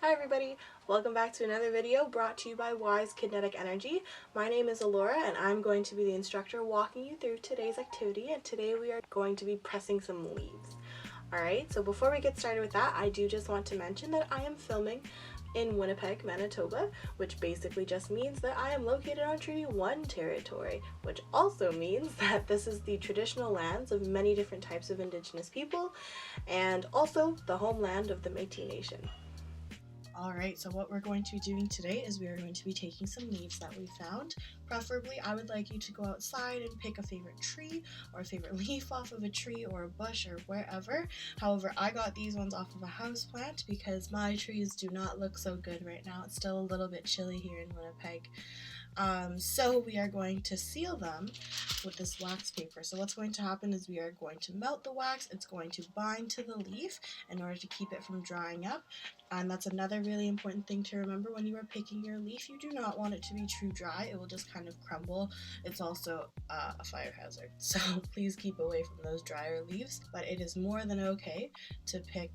Hi everybody, welcome back to another video brought to you by Kid-Netic Energy. My name is Alora and I'm going to be the instructor walking you through today's activity, and today we are going to be pressing some leaves. Alright, so before we get started with that, I do just want to mention that I am filming in Winnipeg, Manitoba, which basically just means that I am located on Treaty 1 territory, which also means that this is the traditional lands of many different types of Indigenous people and also the homeland of the Métis Nation. Alright, so what we're going to be doing today is we are going to be taking some leaves that we found. Preferably, I would like you to go outside and pick a favorite tree or a favorite leaf off of a tree or a bush or wherever. However, I got these ones off of a houseplant because my trees do not look so good right now. It's still a little bit chilly here in Winnipeg. So we are going to seal them with this wax paper. So what's going to happen is we are going to melt the wax. It's going to bind to the leaf in order to keep it from drying up. And that's another really important thing to remember when you are picking your leaf. You do not want it to be too dry. It will just kind of crumble. It's also a fire hazard. So please keep away from those drier leaves. But it is more than okay to pick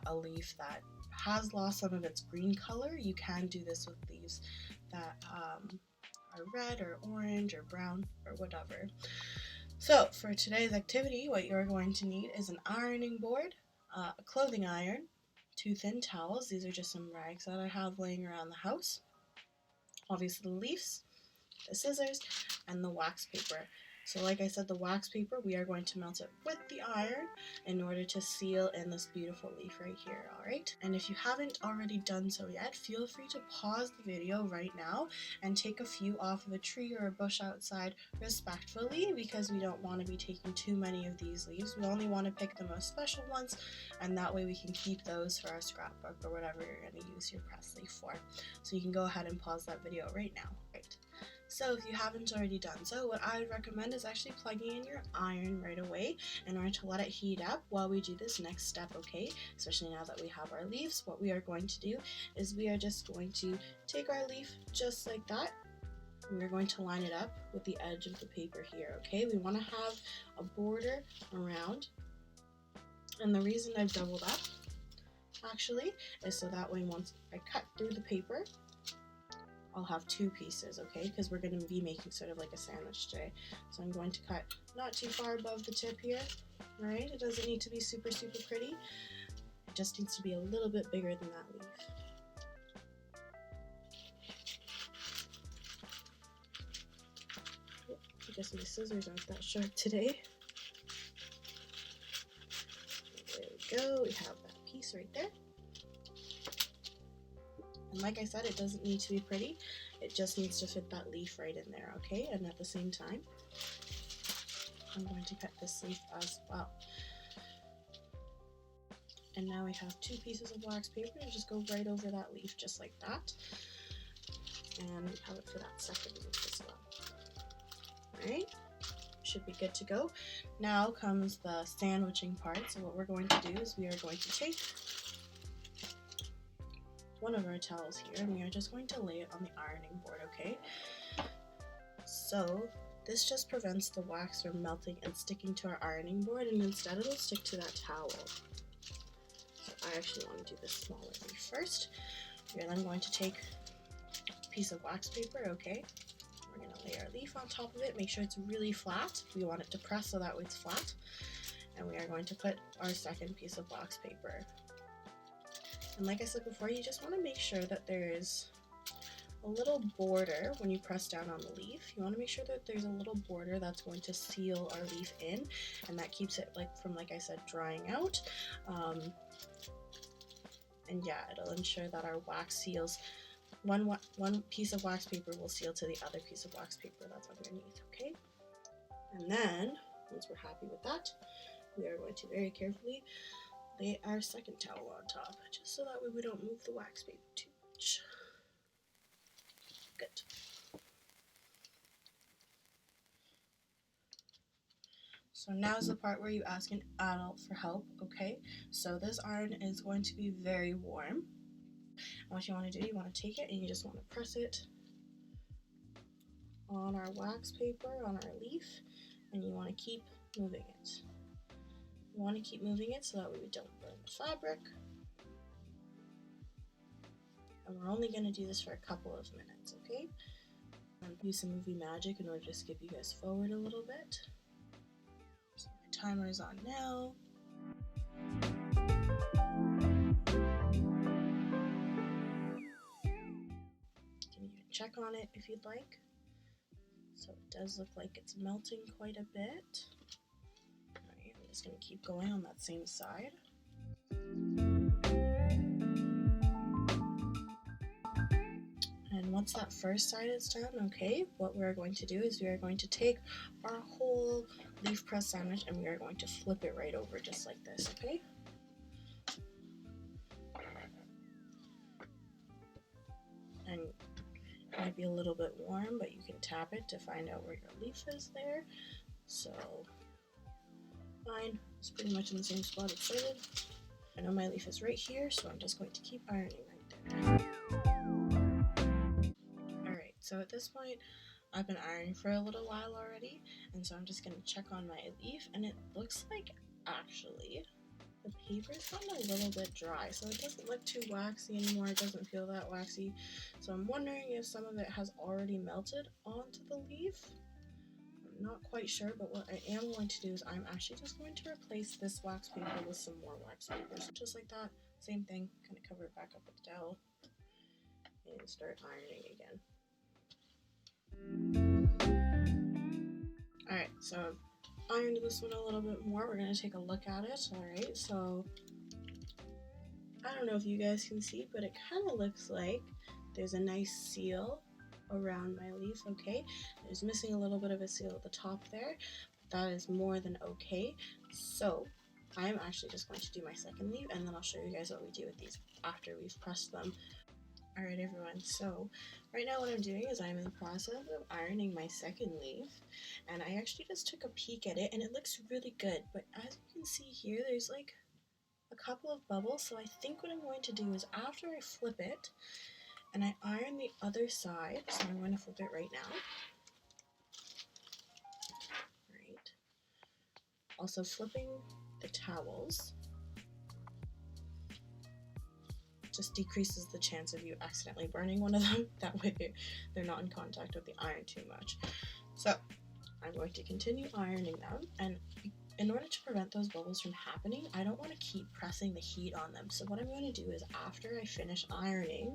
a leaf that has lost some of its green color. You can do this with leaves that are red or orange or brown or whatever. So for today's activity, what you're going to need is an ironing board, a clothing iron, 2 thin towels. These are just some rags that I have laying around the house. Obviously the leaves, the scissors, and the wax paper. So like I said, the wax paper, we are going to melt it with the iron in order to seal in this beautiful leaf right here, alright? And if you haven't already done so yet, feel free to pause the video right now and take a few off of a tree or a bush outside respectfully, because we don't want to be taking too many of these leaves. We only want to pick the most special ones, and that way we can keep those for our scrapbook or whatever you're going to use your press leaf for. So you can go ahead and pause that video right now. Right. So if you haven't already done so, what I would recommend is actually plugging in your iron right away in order to let it heat up while we do this next step, okay? Especially now that we have our leaves, what we are going to do is we are just going to take our leaf just like that. And we're going to line it up with the edge of the paper here, okay? We want to have a border around. And the reason I've doubled up, actually, is so that way once I cut through the paper, I'll have 2 pieces, okay, because we're going to be making sort of like a sandwich today. So I'm going to cut not too far above the tip here, right? It doesn't need to be super, super pretty. It just needs to be a little bit bigger than that leaf. I guess my scissors aren't that sharp today. There we go, we have that piece right there. And like I said, it doesn't need to be pretty. It just needs to fit that leaf right in there, okay? And at the same time, I'm going to cut this leaf as well. And now we have 2 pieces of wax paper and just go right over that leaf just like that. And we have it for that second leaf as well. Alright, should be good to go. Now comes the sandwiching part. So what we're going to do is we are going to take one of our towels here and we are just going to lay it on the ironing board, okay? So this just prevents the wax from melting and sticking to our ironing board, and instead it'll stick to that towel. So I actually want to do this smaller leaf first. We're then going to take a piece of wax paper, okay? We're going to lay our leaf on top of it, make sure it's really flat. We want it to press so that way it's flat. And we are going to put our second piece of wax paper. And like I said before, you just want to make sure that there's a little border when you press down on the leaf. You want to make sure that there's a little border that's going to seal our leaf in, and that keeps it from, like I said, drying out. And yeah, it'll ensure that our wax seals. One piece of wax paper will seal to the other piece of wax paper that's underneath, okay? And then, once we're happy with that, we are going to very carefully lay our second towel on top, just so that way we don't move the wax paper too much. Good. So now's the part where you ask an adult for help, okay? So this iron is going to be very warm. And what you want to do, you want to take it and you just want to press it on our wax paper, on our leaf, and you want to keep moving it. You want to keep moving it so that way we don't burn the fabric. And we're only going to do this for a couple of minutes, okay? I'm use some movie magic in order to skip you guys forward a little bit. So my timer is on now. You can even check on it if you'd like. So it does look like it's melting quite a bit. Alright, I'm just going to keep going on that same side. And once that first side is done, okay, what we're going to do is we are going to take our whole leaf press sandwich and we are going to flip it right over just like this, okay? And it might be a little bit warm, but you can tap it to find out where your leaf is there. So, mine is pretty much in the same spot it started. I know my leaf is right here, so I'm just going to keep ironing right there. Alright, so at this point, I've been ironing for a little while already, and so I'm just going to check on my leaf, and it looks like actually the paper's gotten a little bit dry, so it doesn't look too waxy anymore. It doesn't feel that waxy, so I'm wondering if some of it has already melted onto the leaf. I'm not quite sure, but what I am going to do is I'm actually just going to replace this wax paper with some more wax papers, just like that. Same thing, kind of cover it back up with the towel and start ironing again. Alright, so I've ironed this one a little bit more. We're going to take a look at it. Alright, so I don't know if you guys can see, but it kind of looks like there's a nice seal around my leaf, okay? There's missing a little bit of a seal at the top there, but that is more than okay. So I'm actually just going to do my second leaf, and then I'll show you guys what we do with these after we've pressed them. Alright everyone, so right now what I'm doing is I'm in the process of ironing my second leaf, and I actually just took a peek at it and it looks really good, but as you can see here there's like a couple of bubbles, so I think what I'm going to do is after I flip it and I iron the other side, so I'm going to flip it right now. Right. Also flipping the towels just decreases the chance of you accidentally burning one of them. That way they're not in contact with the iron too much. So I'm going to continue ironing them, and in order to prevent those bubbles from happening, I don't want to keep pressing the heat on them. So what I'm going to do is after I finish ironing,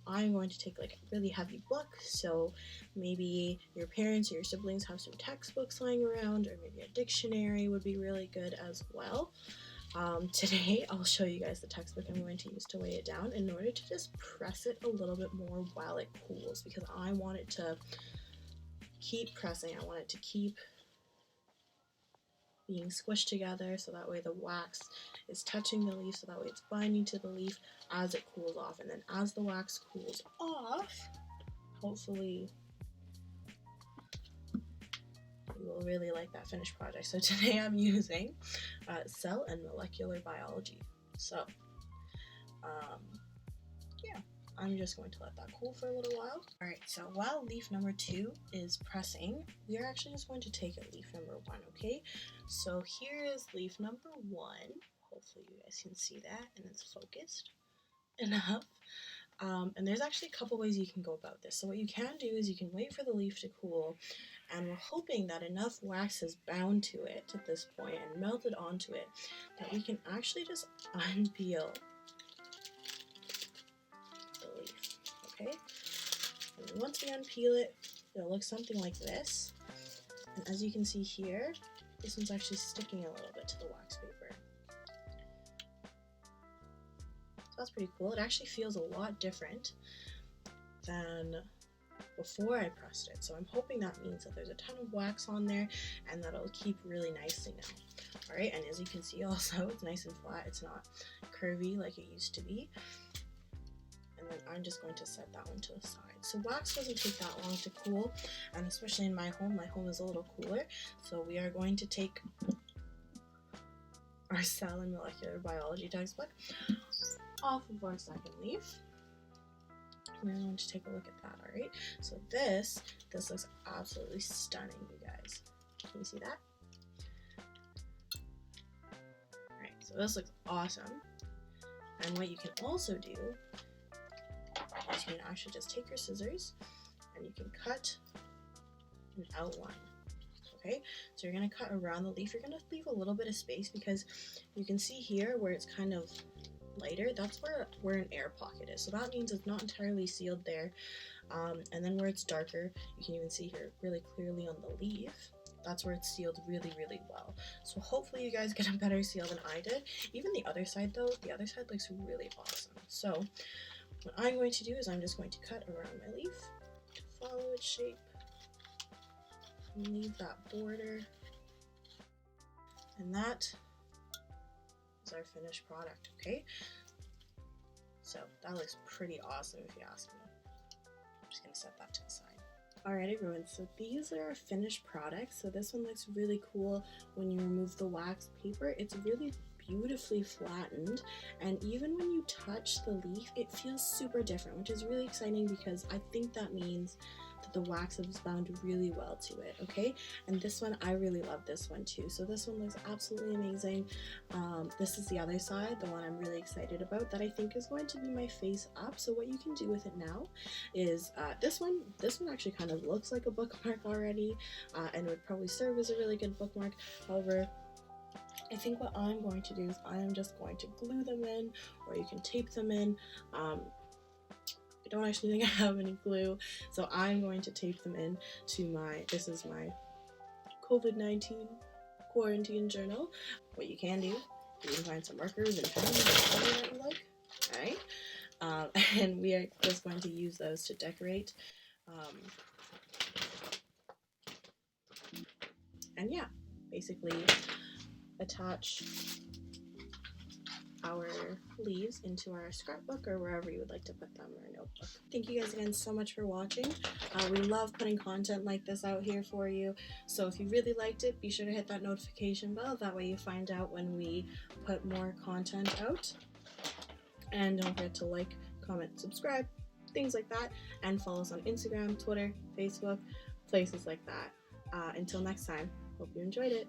I'm going to take like a really heavy book, so maybe your parents or your siblings have some textbooks lying around, or maybe a dictionary would be really good as well. Today I'll show you guys the textbook I'm going to use to weigh it down in order to just press it a little bit more while it cools, because I want it to keep pressing. I want it to keep being squished together, so that way the wax is touching the leaf, so that way it's binding to the leaf as it cools off. And then as the wax cools off, hopefully you will really like that finished project. So today I'm using cell and molecular biology. So yeah, I'm just going to let that cool for a little while. Alright, so while leaf number 2 is pressing, we are actually just going to take leaf number 1, okay? So here is leaf number 1. Hopefully you guys can see that and it's focused enough. And there's actually a couple ways you can go about this. So what you can do is you can wait for the leaf to cool, and we're hoping that enough wax has bound to it at this point and melted onto it that we can actually just unpeel the leaf, okay? And once we unpeel it, it'll look something like this. And as you can see here, this one's actually sticking a little bit to the wax paper. So that's pretty cool. It actually feels a lot different than before I pressed it. So I'm hoping that means that there's a ton of wax on there and that it'll keep really nicely now. Alright, and as you can see also, it's nice and flat. It's not curvy like it used to be. And then I'm just going to set that one to the side. So wax doesn't take that long to cool, and especially in my home is a little cooler. So we are going to take our cell and molecular biology textbook off of our second leaf. We're going to take a look at that, alright? So this looks absolutely stunning, you guys. Can you see that? Alright, so this looks awesome. And what you can also do can actually just take your scissors and you can cut an outline. Okay, so you're going to cut around the leaf. You're going to leave a little bit of space because you can see here where it's kind of lighter, that's where an air pocket is. So that means it's not entirely sealed there. And then where it's darker, you can even see here really clearly on the leaf, that's where it's sealed really, really well. So hopefully you guys get a better seal than I did. Even the other side though, the other side looks really awesome. So what I'm going to do is I'm just going to cut around my leaf, follow its shape, and leave that border. And that is our finished product, okay? So that looks pretty awesome if you ask me. I'm just gonna set that to the side. Alright everyone, so these are our finished products. So this one looks really cool when you remove the wax paper. It's really beautifully flattened, and even when you touch the leaf, it feels super different, which is really exciting because I think that means that the wax has bound really well to it, okay? And this one, I really love this one too. So this one looks absolutely amazing. This is the other side, the one I'm really excited about, that I think is going to be my face up. So what you can do with it now is this one actually kind of looks like a bookmark already, and would probably serve as a really good bookmark. However, I think what I'm going to do is I am just going to glue them in, or you can tape them in. I don't actually think I have any glue, so I'm going to tape them in to this is my COVID-19 quarantine journal. What you can do, you can find some markers and pens and whatever you like, alright? And we are just going to use those to decorate. And yeah, basically attach our leaves into our scrapbook or wherever you would like to put them, or a notebook. Thank you guys again so much for watching. We love putting content like this out here for you, so if you really liked it, be sure to hit that notification bell. That way you find out when we put more content out. And don't forget to like, comment, subscribe, things like that, and follow us on Instagram, Twitter, Facebook, places like that. Until next time, hope you enjoyed it.